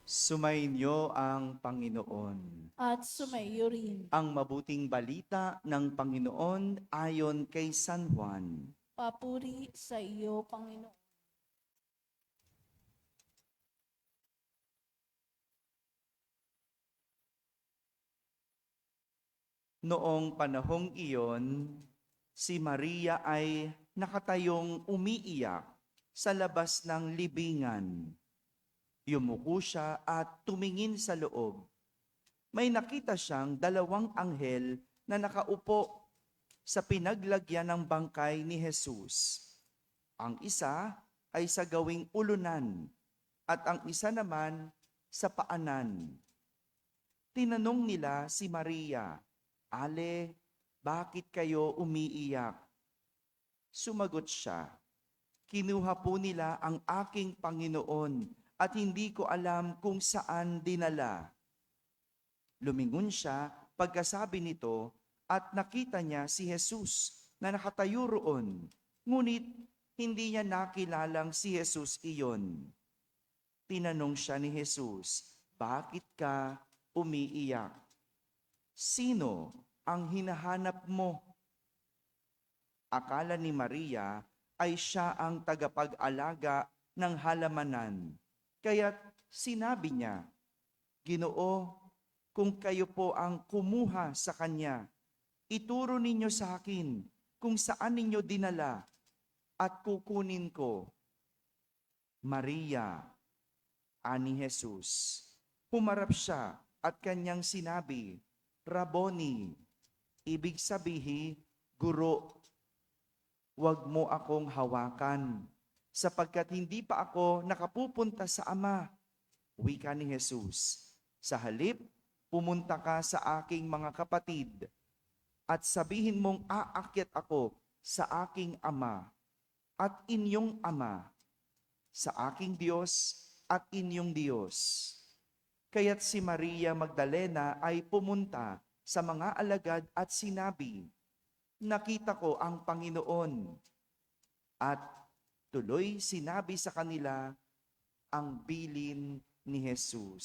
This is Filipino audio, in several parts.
Sumainyo ang Panginoon. At sumaiyo rin. Ang mabuting balita ng Panginoon ayon kay San Juan. Papuri sa iyo, Panginoon. Noong panahong iyon, si Maria ay nakatayong umiiyak sa labas ng libingan. Yumuko siya at tumingin sa loob. May nakita siyang dalawang anghel na nakaupo sa pinaglagyan ng bangkay ni Jesus. Ang isa ay sa gawing ulunan at ang isa naman sa paanan. Tinanong nila si Maria, "Ale, bakit kayo umiiyak?" Sumagot siya, "Kinuha po nila ang aking Panginoon at hindi ko alam kung saan dinala." Lumingon siya pagkasabi nito at nakita niya si Jesus na nakatayo roon. Ngunit hindi niya nakilalang si Jesus iyon. Tinanong siya ni Jesus, "Bakit ka umiiyak? Sino ang hinahanap mo?" Akala ni Maria ay siya ang tagapag-alaga ng halamanan. Kaya't sinabi niya, "Ginoo, kung kayo po ang kumuha sa kanya, ituro ninyo sa akin kung saan ninyo dinala at kukunin ko." "Maria," ani Jesus. Humarap siya at kanyang sinabi, "Rabboni," ibig sabihin, Guro. "Huwag mo akong hawakan, sapagkat hindi pa ako nakapupunta sa Ama," wika ni Jesus. "Sa halip, pumunta ka sa aking mga kapatid at sabihin mong aakyat ako sa aking Ama at inyong Ama, sa aking Diyos at inyong Diyos." Kaya't si Maria Magdalena ay pumunta sa mga alagad at sinabi, "Nakita ko ang Panginoon." At tuloy sinabi sa kanila ang bilin ni Jesus.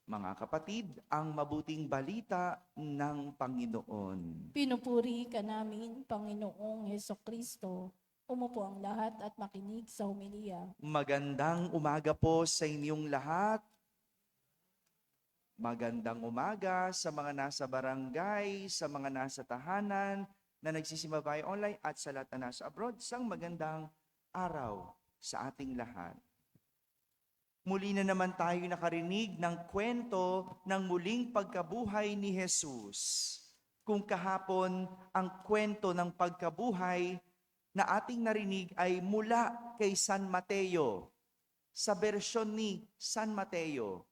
Mga kapatid, ang mabuting balita ng Panginoon. Pinupuri ka namin, Panginoong Hesukristo. Umupo ang lahat at makinig sa homilia. Magandang umaga po sa inyong lahat. Magandang umaga sa mga nasa barangay, sa mga nasa tahanan, na nagsisimabay online at sa lahat na nasa abroad. Isang magandang araw sa ating lahat. Muli na naman tayo nakarinig ng kwento ng muling pagkabuhay ni Jesus. Kung kahapon ang kwento ng pagkabuhay na ating narinig ay mula kay San Mateo, sa bersyon ni San Mateo.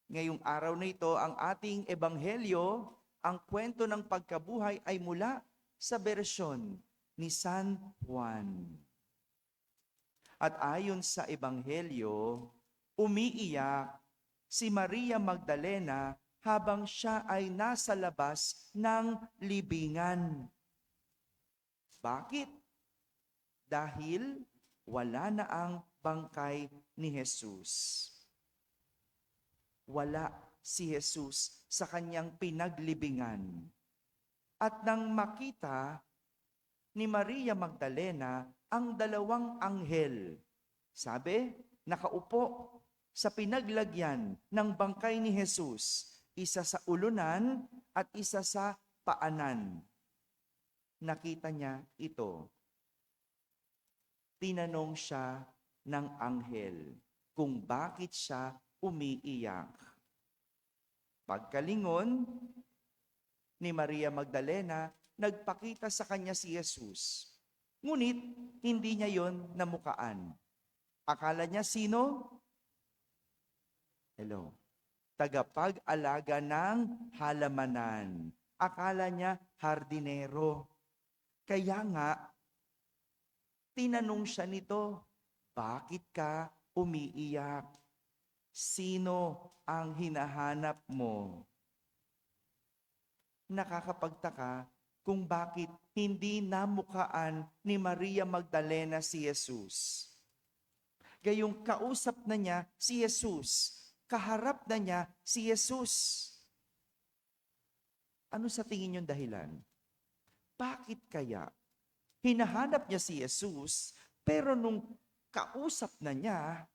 Ngayong araw na ito, ang ating ebanghelyo, ang kwento ng pagkabuhay ay mula sa bersyon ni San Juan. At ayon sa ebanghelyo, umiiyak si Maria Magdalena habang siya ay nasa labas ng libingan. Bakit? Dahil wala na ang bangkay ni Jesus. Wala si Jesus sa kanyang pinaglibingan. At nang makita ni Maria Magdalena ang dalawang anghel, sabi, nakaupo sa pinaglagyan ng bangkay ni Jesus, isa sa ulunan at isa sa paanan. Nakita niya ito. Tinanong siya ng anghel kung bakit siya umiiyak. Pagkalingon ni Maria Magdalena, nagpakita sa kanya si Jesus. Ngunit hindi niya yon namukaan. Akala niya sino? Hello. Tagapag-alaga ng halamanan. Akala niya hardinero. Kaya nga, tinanong siya nito, "Bakit ka umiiyak? Sino ang hinahanap mo?" Nakakapagtaka kung bakit hindi namukaan ni Maria Magdalena si Jesus. Gayong kausap na niya si Jesus. Kaharap na niya si Jesus. Ano sa tingin niyong dahilan? Bakit kaya hinahanap niya si Jesus, pero nung kausap na niya,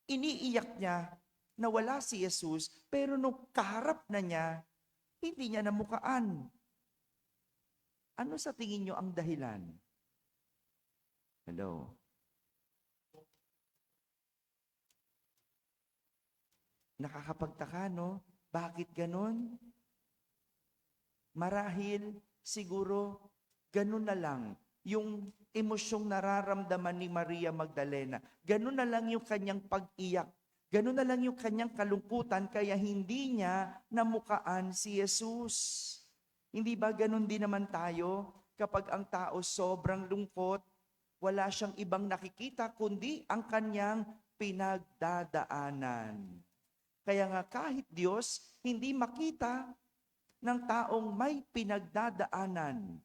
iniiyak niya na wala si Jesus, pero nung kaharap na niya, hindi niya namukaan. Ano sa tingin niyo ang dahilan? Hello? Nakakapagtaka, no? Bakit ganon? Marahil, siguro, ganun na lang yung emosyong nararamdaman ni Maria Magdalena. Ganun na lang yung kanyang pag-iyak. Ganun na lang yung kanyang kalungkutan, kaya hindi niya namukaan si Jesus. Hindi ba ganun din naman tayo? Kapag ang tao sobrang lungkot, wala siyang ibang nakikita, kundi ang kanyang pinagdadaanan. Kaya nga kahit Diyos, hindi makita ng taong may pinagdadaanan.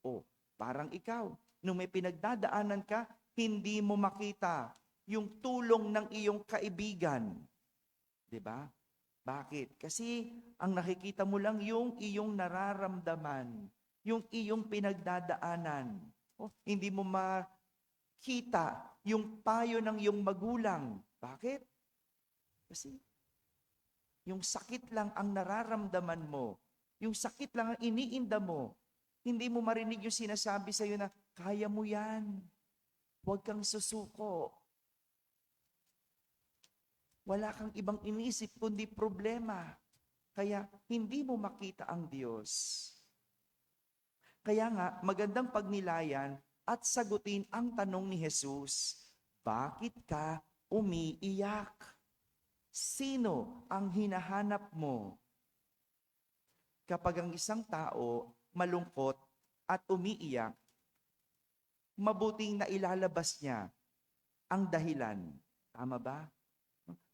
O, parang ikaw, nung may pinagdadaanan ka, hindi mo makita yung tulong ng iyong kaibigan. 'Di ba? Bakit? Kasi ang nakikita mo lang yung iyong nararamdaman, yung iyong pinagdadaanan. O, hindi mo makita yung payo ng iyong magulang. Bakit? Kasi yung sakit lang ang nararamdaman mo. Yung sakit lang ang iniinda mo. Hindi mo marinig yung sinasabi sa'yo na, kaya mo yan. Huwag kang susuko. Wala kang ibang iniisip kundi problema. Kaya hindi mo makita ang Diyos. Kaya nga, magandang pagnilayan at sagutin ang tanong ni Jesus, bakit ka umiiyak? Sino ang hinahanap mo? Kapag ang isang tao malungkot at umiiyak, mabuting na ilalabas niya ang dahilan. Tama ba?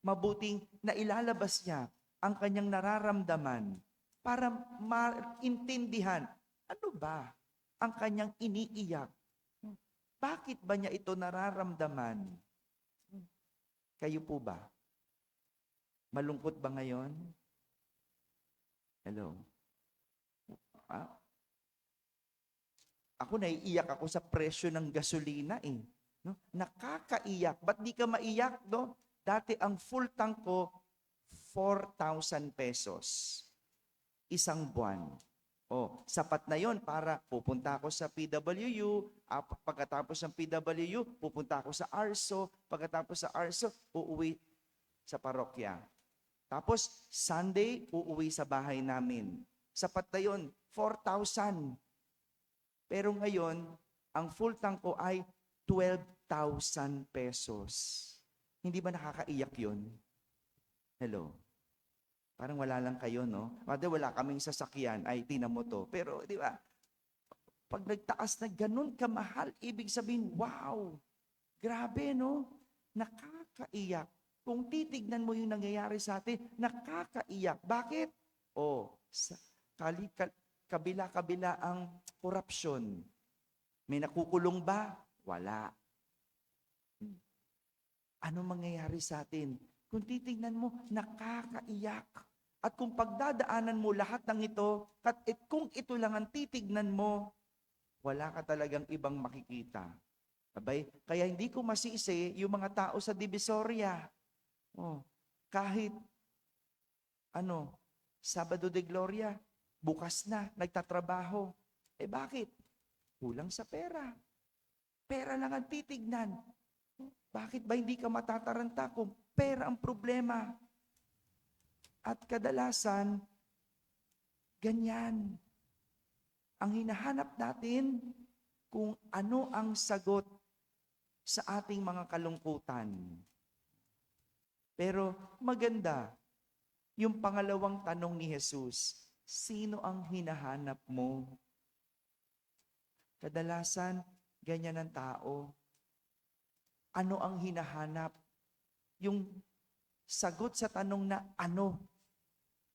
Mabuting na ilalabas niya ang kanyang nararamdaman para maintindihan ano ba ang kanyang iniiyak. Bakit ba niya ito nararamdaman? Kayo po ba? Malungkot ba ngayon? Hello? Ako naiiyak ako sa presyo ng gasolina eh. No? Nakakaiyak. Ba't di ka maiyak, no? Dati ang full tank ko, 4,000 pesos. Isang buwan. Oh, sapat na yon para pupunta ako sa PWU, pagkatapos ng PWU, pupunta ako sa ARSO, pagkatapos sa ARSO, uuwi sa parokya. Tapos, Sunday, uuwi sa bahay namin. Sapat na yun, 4,000. Pero ngayon, ang full tank ko ay 12,000 pesos. Hindi ba nakakaiyak yun? Hello? Parang wala lang kayo, no? Wala kaming sasakyan, ay tinan mo to. Pero, di ba, pag nagtaas na ganun kamahal, ibig sabihin, wow, grabe, no? Nakakaiyak. Kung titignan mo yung nangyayari sa atin, nakakaiyak. Bakit? Kabila-kabila ang korupsyon. May nakukulong ba? Wala. Ano mangyayari sa atin? Kung titignan mo, nakakaiyak. At kung pagdadaanan mo lahat ng ito, at kung ito lang ang titignan mo, wala ka talagang ibang makikita. Abay, kaya hindi ko masisi yung mga tao sa Divisoria. Kahit Sabado de Gloria, bukas na, nagtatrabaho. Bakit? Kulang sa pera. Pera lang ang titignan. Bakit ba hindi ka matataranta kung pera ang problema? At kadalasan, ganyan. Ang hinahanap natin kung ano ang sagot sa ating mga kalungkutan. Pero maganda, yung pangalawang tanong ni Jesus, sino ang hinahanap mo? Kadalasan, ganyan ang tao. Ano ang hinahanap? Yung sagot sa tanong na ano,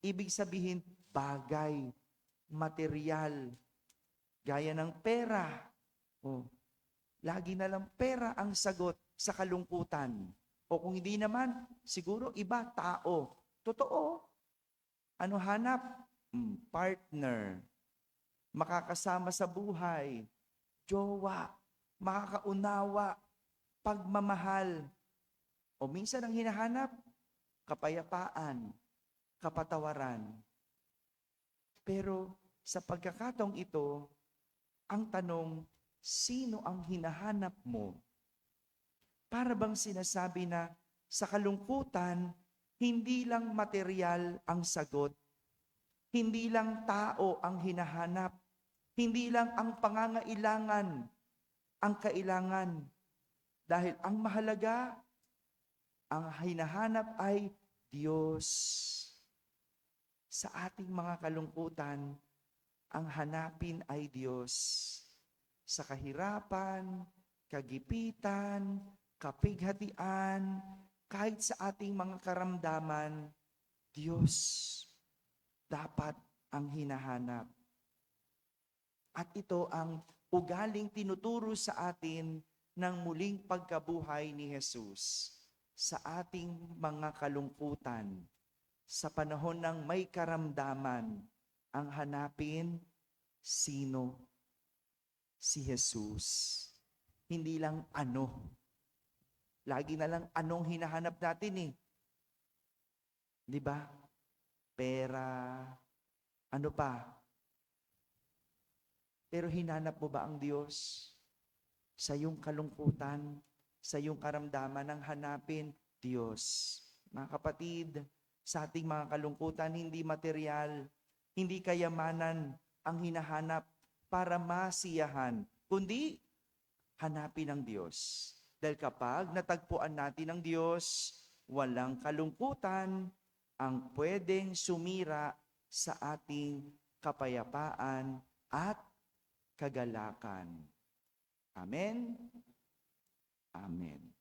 ibig sabihin, bagay, material, gaya ng pera. Lagi na lang pera ang sagot. sa kalungkutan. O kung hindi naman, siguro iba, tao. Totoo. Ano hanap? Partner. Makakasama sa buhay. Jowa. Makakaunawa. Pagmamahal. O minsan ang hinahanap, kapayapaan, kapatawaran. Pero sa pagkakataong ito, ang tanong, sino ang hinahanap mo? Para bang sinasabi na sa kalungkutan, hindi lang material ang sagot, hindi lang tao ang hinahanap, hindi lang ang pangangailangan ang kailangan. Dahil ang mahalaga, ang hinahanap ay Diyos. Sa ating mga kalungkutan, ang hanapin ay Diyos. Sa kahirapan, kagipitan, kapighatian, kahit sa ating mga karamdaman, Diyos dapat ang hinahanap. At ito ang ugaling tinuturo sa atin ng muling pagkabuhay ni Jesus sa ating mga kalungkutan. Sa panahon ng may karamdaman, ang hanapin, sino? Si Jesus. Hindi lang ano. Lagi na lang anong hinahanap natin eh. Di ba? Pera, ano pa? Pero hinanap mo ba ang Diyos? Sa iyong kalungkutan, sa iyong karamdaman, ang hanapin, Diyos. Mga kapatid, sa ating mga kalungkutan, hindi material, hindi kayamanan ang hinahanap para masiyahan, kundi hanapin ang Diyos. Dahil kapag natagpuan natin ang Diyos, walang kalungkutan ang pwedeng sumira sa ating kapayapaan at kagalakan. Amen? Amen.